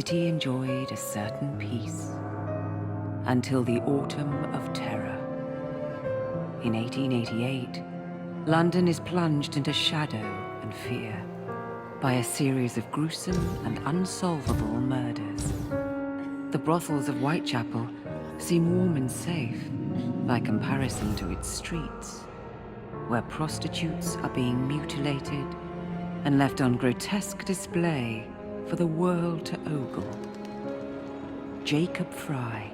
city enjoyed a certain peace until the Autumn of Terror. In 1888, London is plunged into shadow and fear by a series of gruesome and unsolvable murders. The brothels of Whitechapel seem warm and safe by comparison to its streets, where prostitutes are being mutilated and left on grotesque display for the world to ogle. Jacob Frye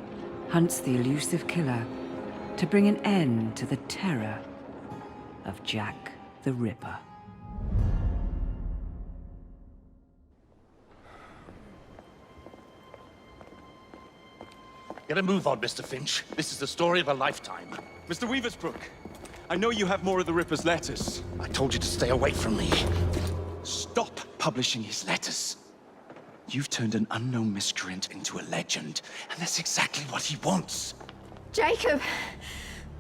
hunts the elusive killer to bring an end to the terror of Jack the Ripper. Get a move on, Mr. Finch. This is the story of a lifetime. Mr. Weaversbrook, I know you have more of the Ripper's letters. I told you to stay away from me. Stop publishing his letters. You've turned an unknown miscreant into a legend, and that's exactly what he wants. Jacob!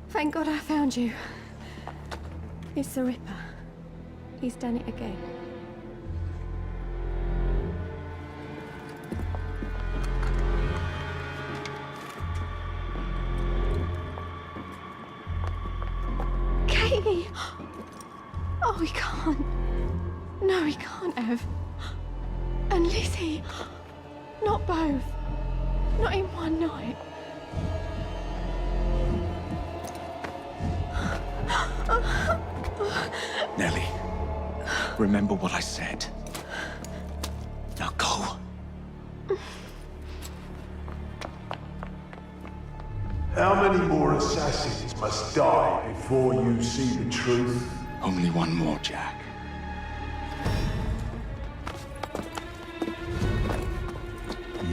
Thank God I found you. It's the Ripper. He's done it again. Katie! Oh, he can't. No, he can't have. And Lizzie. Not both. Not in one night. Nellie, remember what I said. Now go. How many more assassins must die before you see the truth? Only one more, Jack.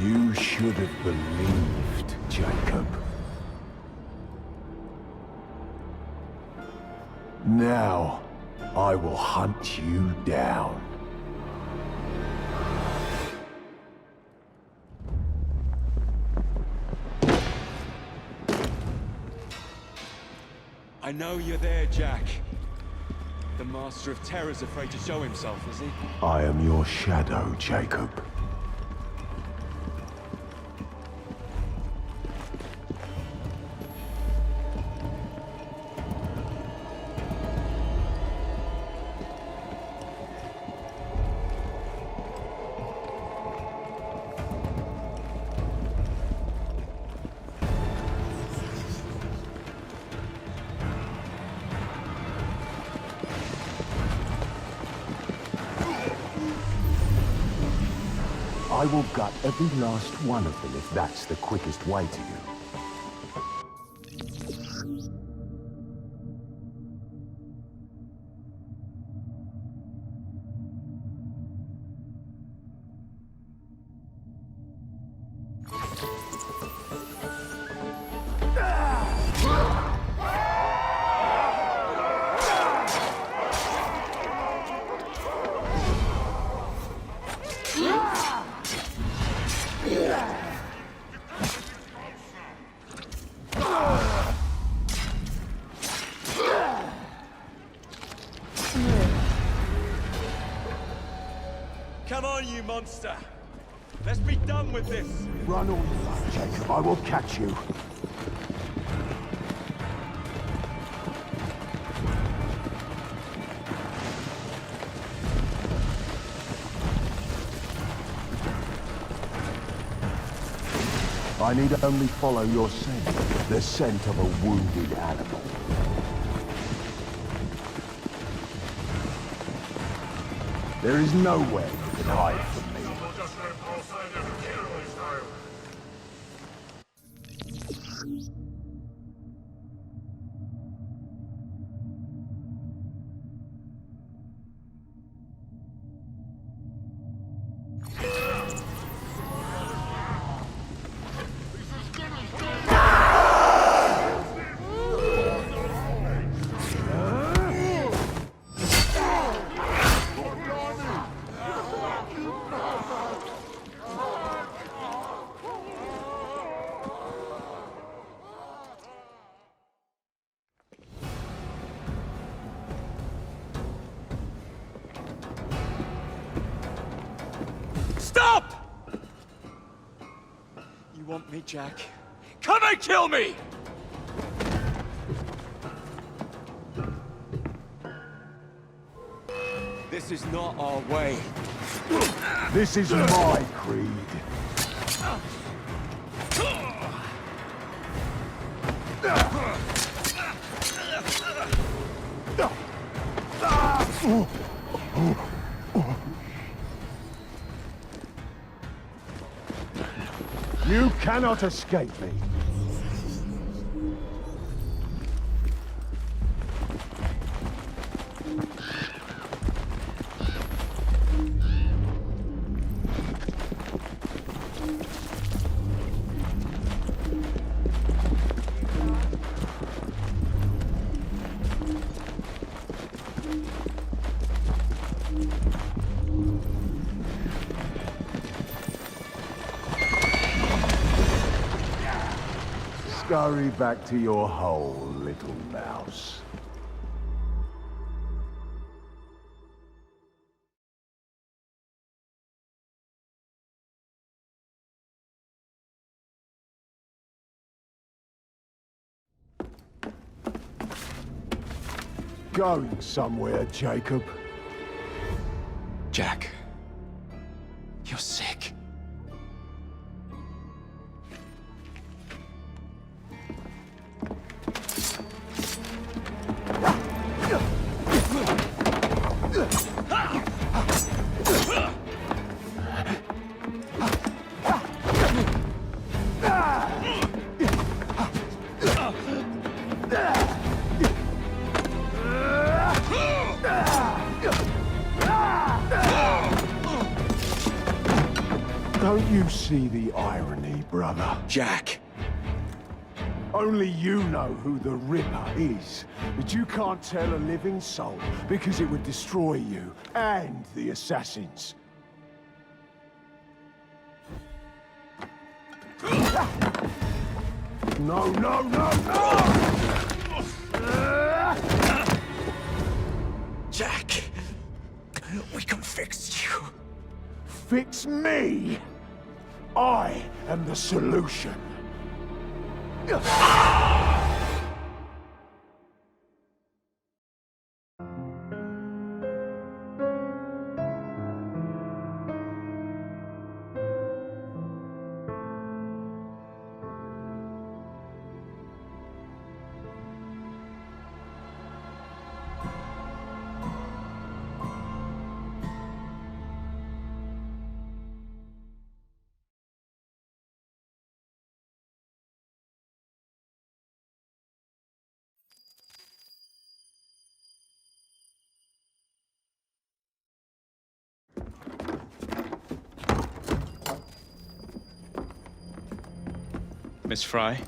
You should have believed, Jacob. Now, I will hunt you down. I know you're there, Jack. The Master of Terror's afraid to show himself, is he? I am your shadow, Jacob. I will gut every last one of them if that's the quickest way to you. Come on, you monster! Let's be done with this! Run all you like, Jacob. I will catch you. I need only follow your scent, the scent of a wounded animal. There is nowhere you can hide from me. want me, Jack? Come and kill me! This is not our way. This is my creed. You cannot escape me. Scurry back to your hole, little mouse. Going somewhere, Jacob? Jack, you're sick. Don't you see the irony, brother? Jack! Only you know who the Ripper is, but you can't tell a living soul because it would destroy you and the assassins. No, no, no, no! Jack! We can fix you. Fix me! I am the solution. Miss Frye?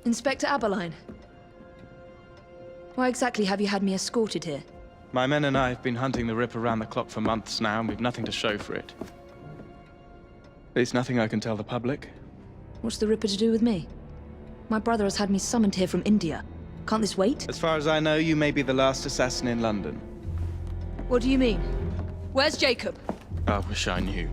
Inspector Aberline. Why exactly have you had me escorted here? My men and I have been hunting the Ripper around the clock for months now, and we've nothing to show for it. There's nothing I can tell the public. What's the Ripper to do with me? My brother has had me summoned here from India. Can't this wait? As far as I know, you may be the last assassin in London. What do you mean? Where's Jacob? I wish I knew.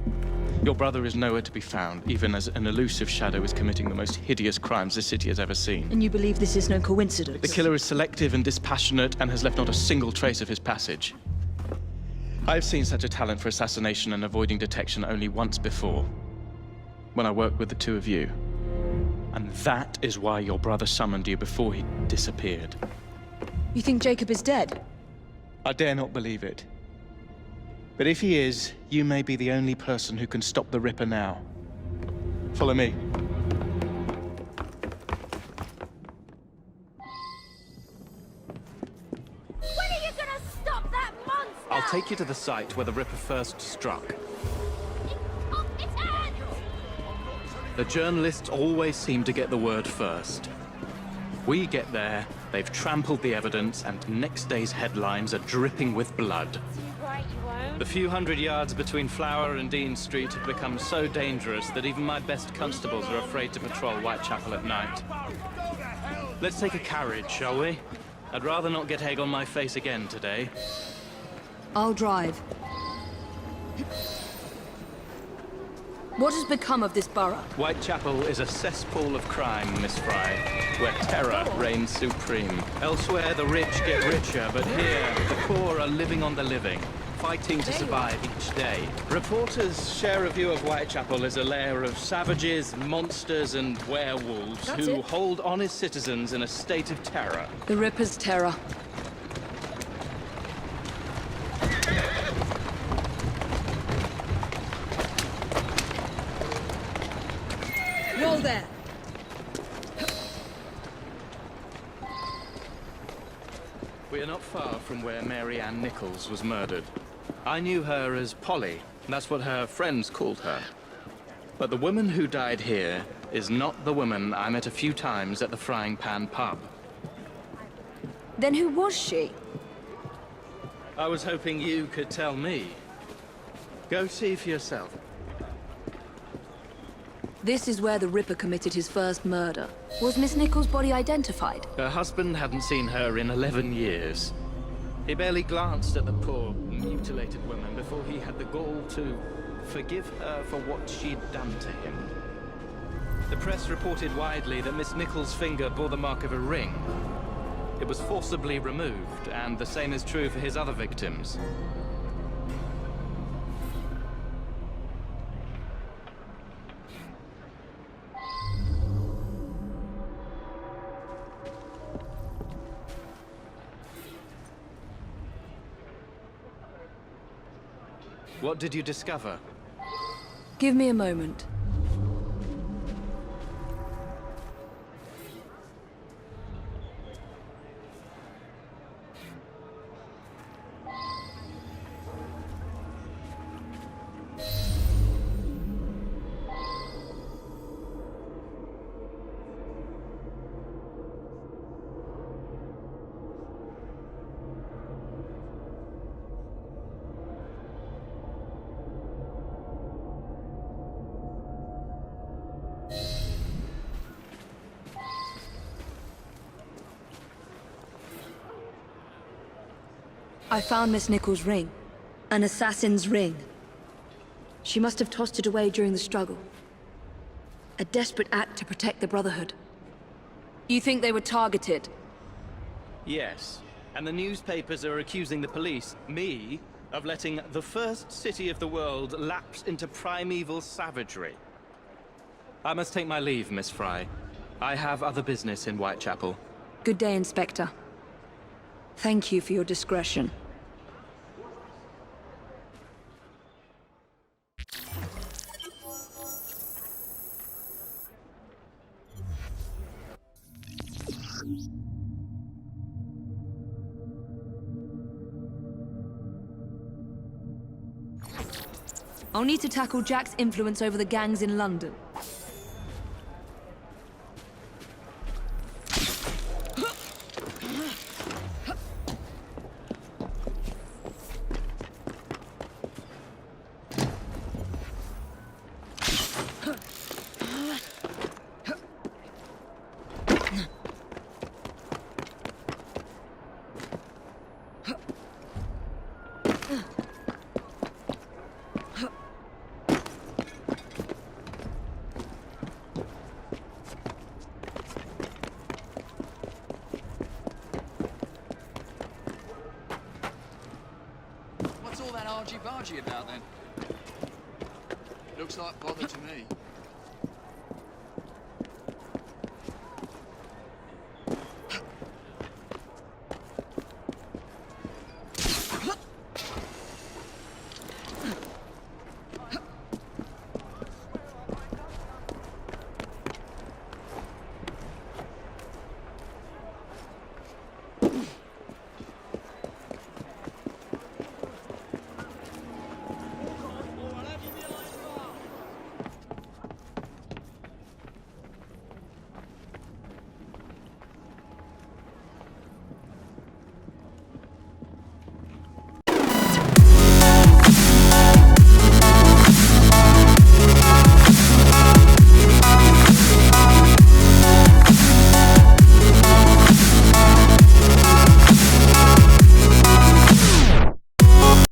Your brother is nowhere to be found, even as an elusive shadow is committing the most hideous crimes this city has ever seen. And you believe this is no coincidence? The killer is selective and dispassionate and has left not a single trace of his passage. I've seen such a talent for assassination and avoiding detection only once before, when I worked with the two of you. And that is why your brother summoned you before he disappeared. You think Jacob is dead? I dare not believe it. But if he is, you may be the only person who can stop the Ripper now. Follow me. When are you gonna stop that monster? I'll take you to the site where the Ripper first struck. Its hands! The journalists always seem to get the word first. We get there, they've trampled the evidence, and next day's headlines are dripping with blood. Right, you won't. The few hundred yards between Flower and Dean Street have become so dangerous that even my best constables are afraid to patrol Whitechapel at night. Let's take a carriage, shall we? I'd rather not get egg on my face again today. I'll drive. What has become of this borough? Whitechapel is a cesspool of crime, Miss Frye, where terror reigns supreme. Elsewhere, the rich get richer, but here, the poor are living on the living, fighting to survive each day. Reporters share a view of Whitechapel as a lair of savages, monsters, and werewolves who hold honest citizens in a state of terror. The Ripper's terror. Whoa there! We are not far from where Mary Ann Nichols was murdered. I knew her as Polly. That's what her friends called her. But the woman who died here is not the woman I met a few times at the Frying Pan pub. Then who was she? I was hoping you could tell me. Go see for yourself. This is where the Ripper committed his first murder. Was Miss Nichols' body identified? Her husband hadn't seen her in 11 years. He barely glanced at the poor, mutilated woman before he had the gall to forgive her for what she'd done to him. The press reported widely that Miss Nichols' finger bore the mark of a ring. It was forcibly removed, and the same is true for his other victims. What did you discover? Give me a moment. I found Miss Nichols' ring. An assassin's ring. She must have tossed it away during the struggle. A desperate act to protect the Brotherhood. You think they were targeted? Yes. And the newspapers are accusing the police, me, of letting the first city of the world lapse into primeval savagery. I must take my leave, Miss Frye. I have other business in Whitechapel. Good day, Inspector. Thank you for your discretion. I'll need to tackle Jack's influence over the gangs in London. What's all that argy-bargy about then? Looks like bother to me.